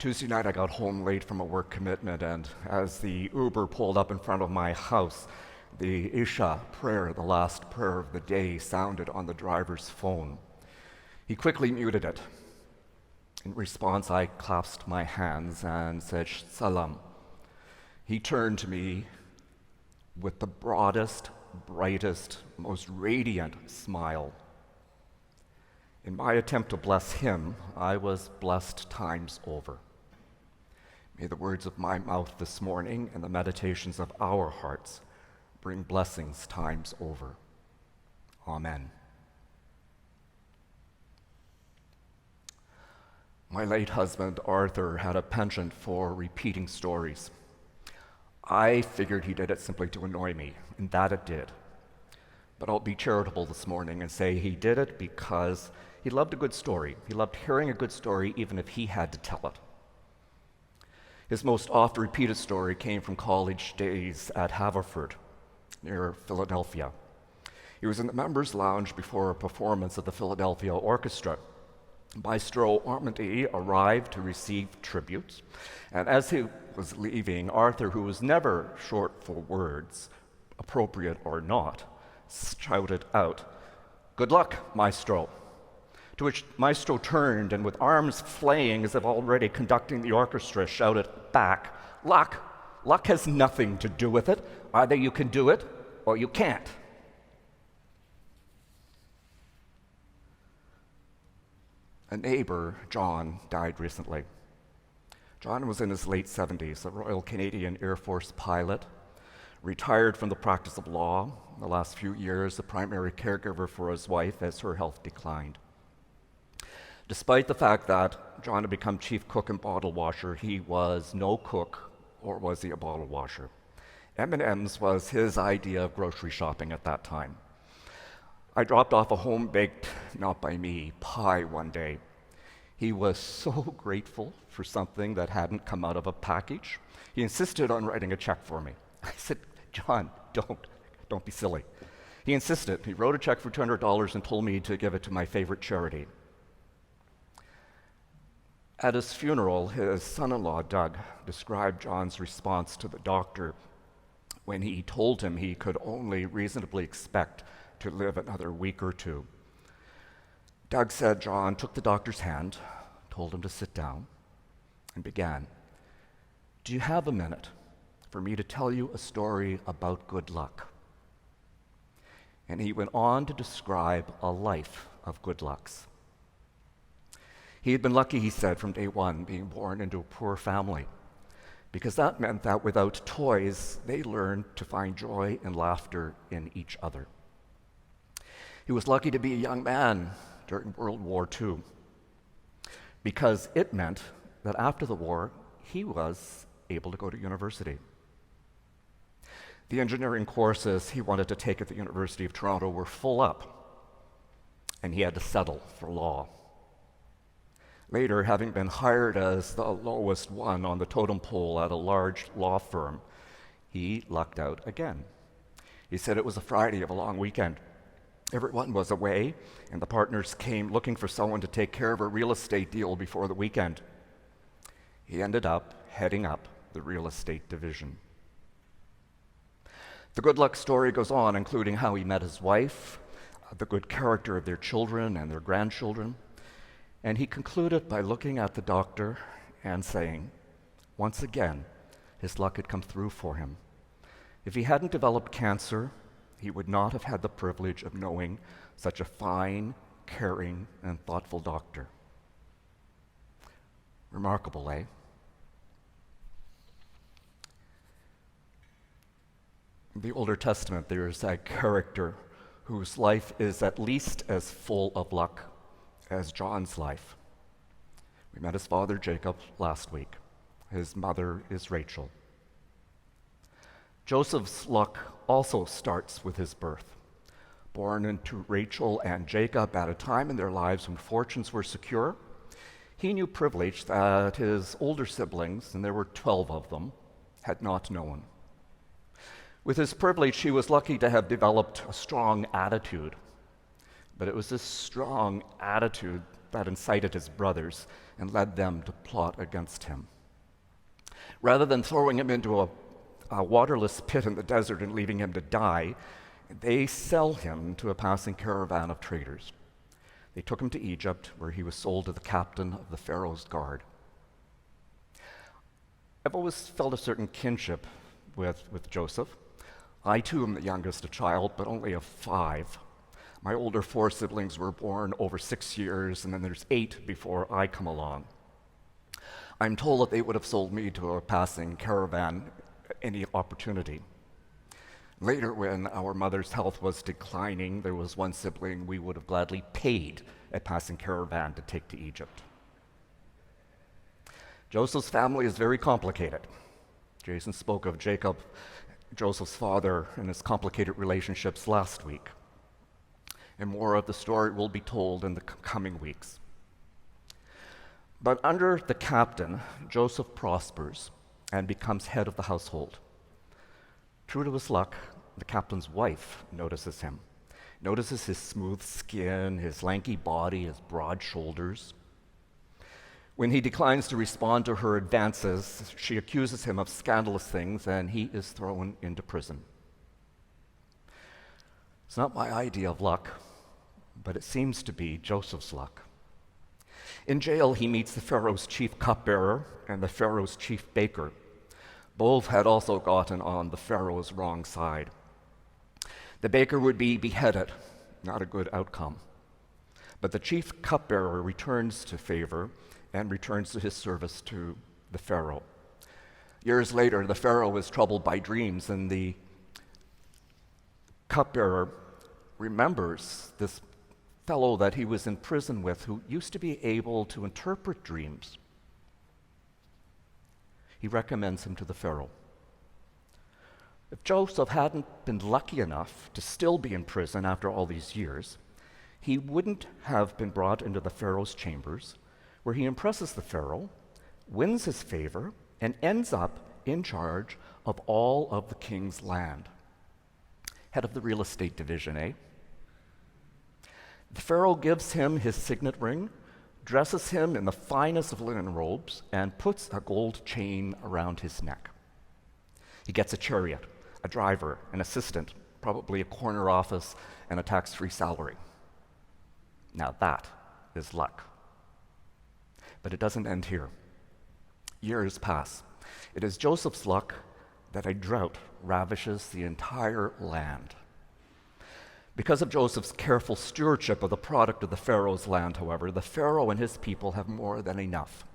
Tuesday night, I got home late from a work commitment, and as the Uber pulled up in front of my house, the Isha prayer, the last prayer of the day, sounded on the driver's phone. He quickly muted it. In response, I clasped my hands and said, Salam. He turned to me with the broadest, brightest, most radiant smile. In my attempt to bless him, I was blessed times over. May the words of my mouth this morning and the meditations of our hearts bring blessings times over. Amen. My late husband, Arthur, had a penchant for repeating stories. I figured he did it simply to annoy me, and that it did. But I'll be charitable this morning and say he did it because he loved a good story. He loved hearing a good story even if he had to tell it. His most oft-repeated story came from college days at Haverford, near Philadelphia. He was in the members' lounge before a performance of the Philadelphia Orchestra. Maestro Ormandy arrived to receive tributes, and as he was leaving, Arthur, who was never short for words, appropriate or not, shouted out, "Good luck, Maestro." To which Maestro turned and with arms flaying as if already conducting the orchestra, shouted back, "Luck! Luck has nothing to do with it. Either you can do it or you can't." A neighbor, John, died recently. John was in his late 70s, a Royal Canadian Air Force pilot, retired from the practice of law. In the last few years, the primary caregiver for his wife as her health declined. Despite the fact that John had become chief cook and bottle washer, he was no cook, or was he a bottle washer. M&M's was his idea of grocery shopping at that time. I dropped off a home-baked, not by me, pie one day. He was so grateful for something that hadn't come out of a package. He insisted on writing a check for me. I said, "John, don't be silly." He insisted. He wrote a check for $200 and told me to give it to my favorite charity. At his funeral, his son-in-law, Doug, described John's response to the doctor when he told him he could only reasonably expect to live another week or two. Doug said John took the doctor's hand, told him to sit down, and began, "Do you have a minute for me to tell you a story about good luck?" And he went on to describe a life of good lucks. He had been lucky, he said, from day one, being born into a poor family, because that meant that without toys, they learned to find joy and laughter in each other. He was lucky to be a young man during World War II, because it meant that after the war, he was able to go to university. The engineering courses he wanted to take at the University of Toronto were full up, and he had to settle for law. Later, having been hired as the lowest one on the totem pole at a large law firm, he lucked out again. He said it was a Friday of a long weekend. Everyone was away, and the partners came looking for someone to take care of a real estate deal before the weekend. He ended up heading up the real estate division. The good luck story goes on, including how he met his wife, the good character of their children and their grandchildren, and he concluded by looking at the doctor and saying, once again, his luck had come through for him. If he hadn't developed cancer, he would not have had the privilege of knowing such a fine, caring, and thoughtful doctor. Remarkable, eh? In the Older Testament, there is a character whose life is at least as full of luck as John's life. We met his father, Jacob, last week. His mother is Rachel. Joseph's luck also starts with his birth. Born into Rachel and Jacob at a time in their lives when fortunes were secure, he knew privilege that his older siblings, and there were 12 of them, had not known. With his privilege, he was lucky to have developed a strong attitude, but it was this strong attitude that incited his brothers and led them to plot against him. Rather than throwing him into a waterless pit in the desert and leaving him to die, they sell him to a passing caravan of traders. They took him to Egypt, where he was sold to the captain of the Pharaoh's guard. I've always felt a certain kinship with Joseph. I too am the youngest child, but only of 5. My older 4 siblings were born over 6 years, and then there's 8 before I come along. I'm told that they would have sold me to a passing caravan at any opportunity. Later, when our mother's health was declining, there was one sibling we would have gladly paid a passing caravan to take to Egypt. Joseph's family is very complicated. Jason spoke of Jacob, Joseph's father, and his complicated relationships last week. And more of the story will be told in the coming weeks. But under the captain, Joseph prospers and becomes head of the household. True to his luck, the captain's wife notices him, notices his smooth skin, his lanky body, his broad shoulders. When he declines to respond to her advances, she accuses him of scandalous things, and he is thrown into prison. It's not my idea of luck, but it seems to be Joseph's luck. In jail, he meets the Pharaoh's chief cupbearer and the Pharaoh's chief baker. Both had also gotten on the Pharaoh's wrong side. The baker would be beheaded, not a good outcome. But the chief cupbearer returns to favor and returns to his service to the Pharaoh. Years later, the Pharaoh is troubled by dreams, and the cupbearer remembers this fellow that he was in prison with who used to be able to interpret dreams. He recommends him to the Pharaoh. If Joseph hadn't been lucky enough to still be in prison after all these years, he wouldn't have been brought into the Pharaoh's chambers, where he impresses the Pharaoh, wins his favor, and ends up in charge of all of the king's land. Head of the real estate division, eh? The Pharaoh gives him his signet ring, dresses him in the finest of linen robes, and puts a gold chain around his neck. He gets a chariot, a driver, an assistant, probably a corner office, and a tax-free salary. Now that is luck. But it doesn't end here. Years pass. It is Joseph's luck that a drought ravishes the entire land. Because of Joseph's careful stewardship of the product of the Pharaoh's land, however, the Pharaoh and his people have more than enough.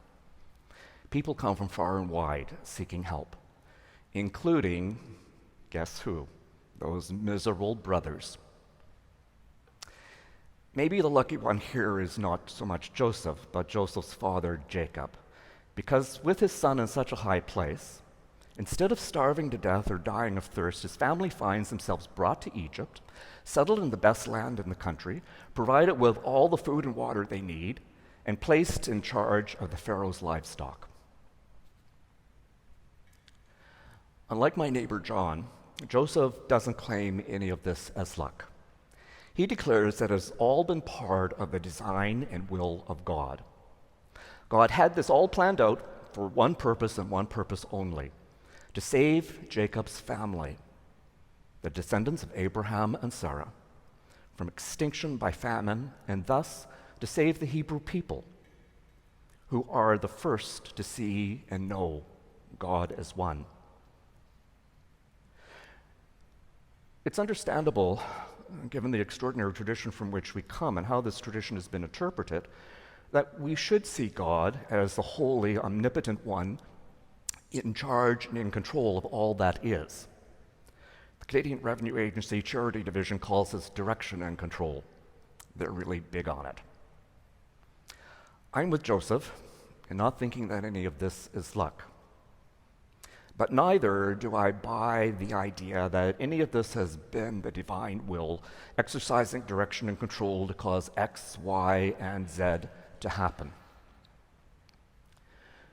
People come from far and wide seeking help, including, guess who? Those miserable brothers. Maybe the lucky one here is not so much Joseph, but Joseph's father, Jacob, because with his son in such a high place, instead of starving to death or dying of thirst, his family finds themselves brought to Egypt, settled in the best land in the country, provided with all the food and water they need, and placed in charge of the Pharaoh's livestock. Unlike my neighbor John, Joseph doesn't claim any of this as luck. He declares that it has all been part of the design and will of God. God had this all planned out for one purpose and one purpose only: to save Jacob's family, the descendants of Abraham and Sarah, from extinction by famine, and thus to save the Hebrew people, who are the first to see and know God as one. It's understandable, given the extraordinary tradition from which we come and how this tradition has been interpreted, that we should see God as the holy, omnipotent one in charge and in control of all that is. The Canadian Revenue Agency Charity Division calls this direction and control. They're really big on it. I'm with Joseph in not thinking that any of this is luck. But neither do I buy the idea that any of this has been the divine will exercising direction and control to cause X, Y, and Z to happen.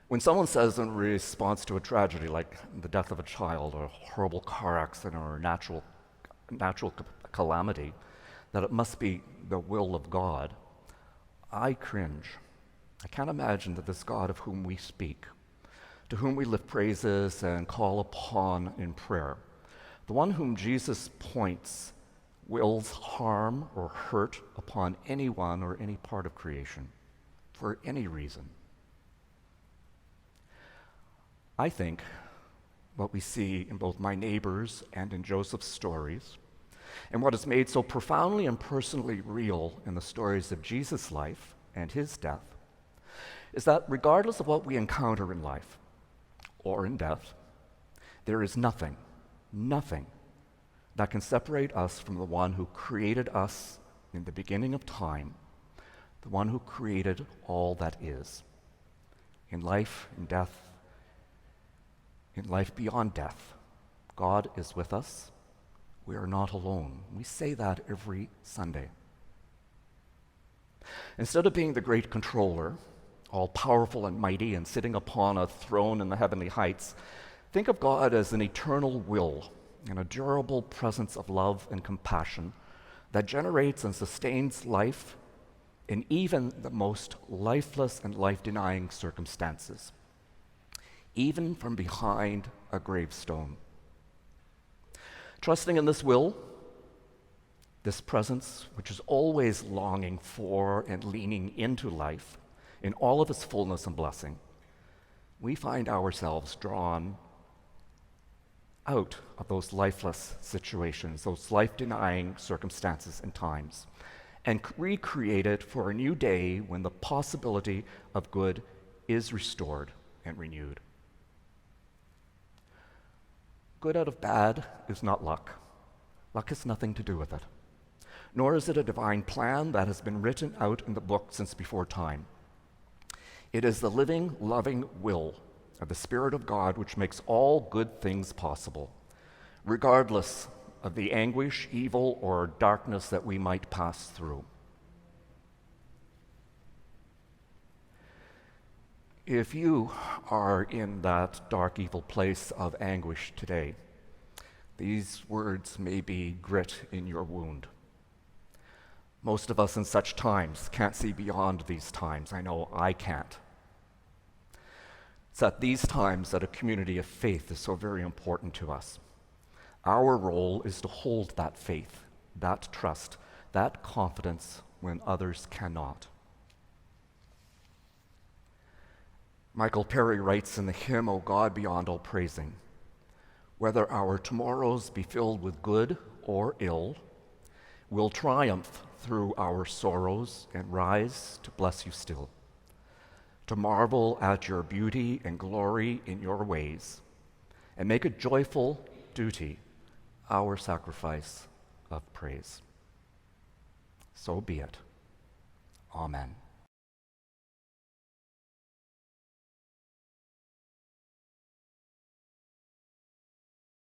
When someone says in response to a tragedy like the death of a child or a horrible car accident or a natural calamity that it must be the will of God, I cringe. I can't imagine that this God of whom we speak, to whom we lift praises and call upon in prayer, the one whom Jesus points, wills harm or hurt upon anyone or any part of creation for any reason. I think what we see in both my neighbors and in Joseph's stories, and what is made so profoundly and personally real in the stories of Jesus' life and his death, is that regardless of what we encounter in life or in death, there is nothing that can separate us from the one who created us in the beginning of time, the one who created all that is. In life, in death, in life beyond death, God is with us. We are not alone. We say that every Sunday. Instead of being the great controller, all powerful and mighty and sitting upon a throne in the heavenly heights, think of God as an eternal will and a durable presence of love and compassion that generates and sustains life in even the most lifeless and life-denying circumstances, even from behind a gravestone. Trusting in this will, this presence, which is always longing for and leaning into life in all of its fullness and blessing, we find ourselves drawn out of those lifeless situations, those life-denying circumstances and times, and recreated for a new day when the possibility of good is restored and renewed. Good out of bad is not luck. Luck has nothing to do with it. Nor is it a divine plan that has been written out in the book since before time. It is the living, loving will of the Spirit of God which makes all good things possible, regardless of the anguish, evil, or darkness that we might pass through. If you are in that dark, evil place of anguish today, these words may be grit in your wound. Most of us in such times can't see beyond these times. I know I can't. It's at these times that a community of faith is so very important to us. Our role is to hold that faith, that trust, that confidence when others cannot. Michael Perry writes in the hymn, "O God beyond all praising," whether our tomorrows be filled with good or ill, we'll triumph through our sorrows and rise to bless you still, to marvel at your beauty and glory in your ways, and make a joyful duty our sacrifice of praise. So be it. Amen.